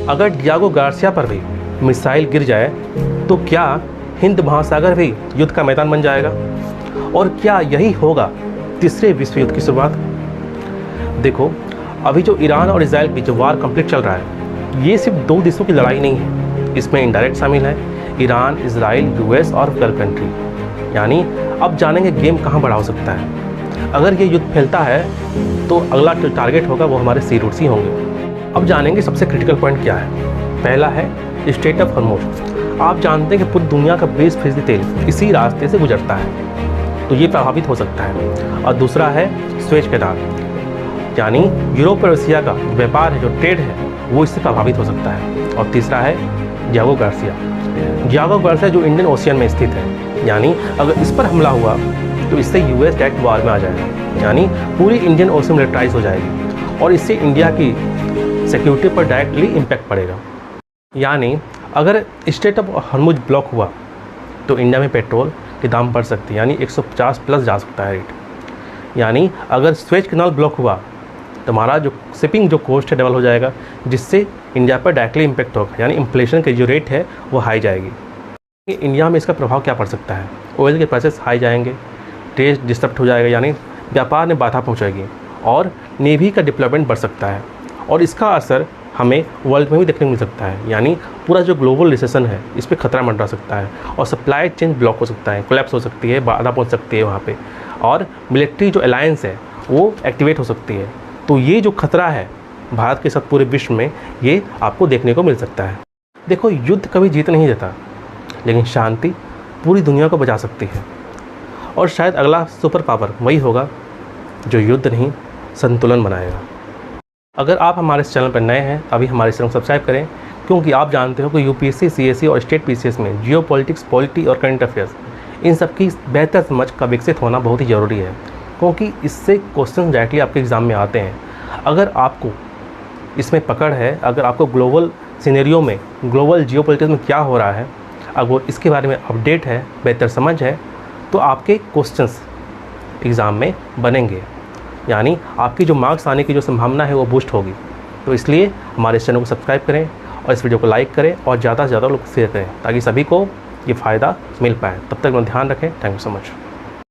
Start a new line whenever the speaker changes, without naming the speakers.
अगर Diego Garcia पर भी मिसाइल गिर जाए तो क्या हिंद महासागर भी युद्ध का मैदान बन जाएगा? और क्या यही होगा तीसरे विश्व युद्ध की शुरुआत? देखो, अभी जो ईरान और इजराइल की जो वार कंप्लीट चल रहा है, ये सिर्फ दो देशों की लड़ाई नहीं है, इसमें इनडायरेक्ट शामिल है ईरान, इजराइल, यूएस और गल्फ कंट्री। यानी अब जानेंगे गेम कहाँ बड़ा हो सकता है। अगर ये युद्ध फैलता है तो अगला जो टारगेट होगा वो हमारे सी रूट्स ही होंगे। अब जानेंगे सबसे क्रिटिकल पॉइंट क्या है। पहला है स्ट्रेट ऑफ हॉर्मुज़। आप जानते हैं कि पूरी दुनिया का 20% तेल इसी रास्ते से गुजरता है, तो ये प्रभावित हो सकता है। और दूसरा है स्वेज कैनाल, यानी यूरोप और एशिया का जो व्यापार है, जो ट्रेड है, वो इससे प्रभावित हो सकता है। और तीसरा है डियागो गार्सिया। डियागो गार्सिया जो इंडियन ओशियन में स्थित है, यानी अगर इस पर हमला हुआ तो इससे यूएस डायरेक्ट वार में आ जाएगा, यानी पूरी इंडियन ओशियन मिलिटराइज हो जाएगी और इससे इंडिया की सिक्योरिटी पर डायरेक्टली इम्पैक्ट पड़ेगा। यानी अगर स्ट्रेट ऑफ हॉर्मुज़ ब्लॉक हुआ तो इंडिया में पेट्रोल के दाम बढ़ सकते हैं, यानी 150 प्लस जा सकता है रेट। यानी अगर स्वेज कैनाल ब्लॉक हुआ तो हमारा जो शिपिंग जो कॉस्ट है डबल हो जाएगा, जिससे इंडिया पर डायरेक्टली इम्पैक्ट होगा, यानी इन्फ्लेशन की जो रेट है वो हाई जाएगी। इंडिया में इसका प्रभाव क्या पड़ सकता है? ऑयल के प्राइसेस हाई जाएंगे, ट्रेड डिस्टर्ब हो जाएगा, यानी व्यापार में बाधा पहुँचेगी और नेवी का डिप्लॉयमेंट बढ़ सकता है। और इसका असर हमें वर्ल्ड में भी देखने को मिल सकता है, यानी पूरा जो ग्लोबल रिसेशन है इस पर खतरा मंडरा सकता है और सप्लाई चेन ब्लॉक हो सकता है, कोलैप्स हो सकती है, बाधा पहुंच सकती है वहाँ पे, और मिलिट्री जो अलायंस है वो एक्टिवेट हो सकती है। तो ये जो खतरा है भारत के साथ पूरे विश्व में, ये आपको देखने को मिल सकता है। देखो, युद्ध कभी जीत नहीं देता, लेकिन शांति पूरी दुनिया को बचा सकती है। और शायद अगला सुपर पावर वही होगा जो युद्ध नहीं, संतुलन बनाएगा। अगर आप हमारे इस चैनल पर नए हैं, अभी हमारे चैनल को सब्सक्राइब करें, क्योंकि आप जानते हो कि यूपीएससी, सीएससी और स्टेट पीसीएस में जियो पॉलिटिक्स, पॉलिटी और करंट अफेयर्स, इन सब की बेहतर समझ का विकसित होना बहुत ही ज़रूरी है, क्योंकि इससे क्वेश्चन डायरेक्टली आपके एग्ज़ाम में आते हैं। अगर आपको इसमें पकड़ है, अगर आपको ग्लोबल सिनेरियो में, ग्लोबल जियो पॉलिटिक्स में क्या हो रहा है, अगर इसके बारे में अपडेट है, बेहतर समझ है, तो आपके क्वेश्चंस एग्ज़ाम में बनेंगे, यानी आपकी जो मार्क्स आने की जो संभावना है वो बूस्ट होगी। तो इसलिए हमारे इस चैनल को सब्सक्राइब करें और इस वीडियो को लाइक करें और ज़्यादा से ज़्यादा लोग शेयर करें, ताकि सभी को ये फ़ायदा मिल पाए। तब तक अपना ध्यान रखें। Thank you so much.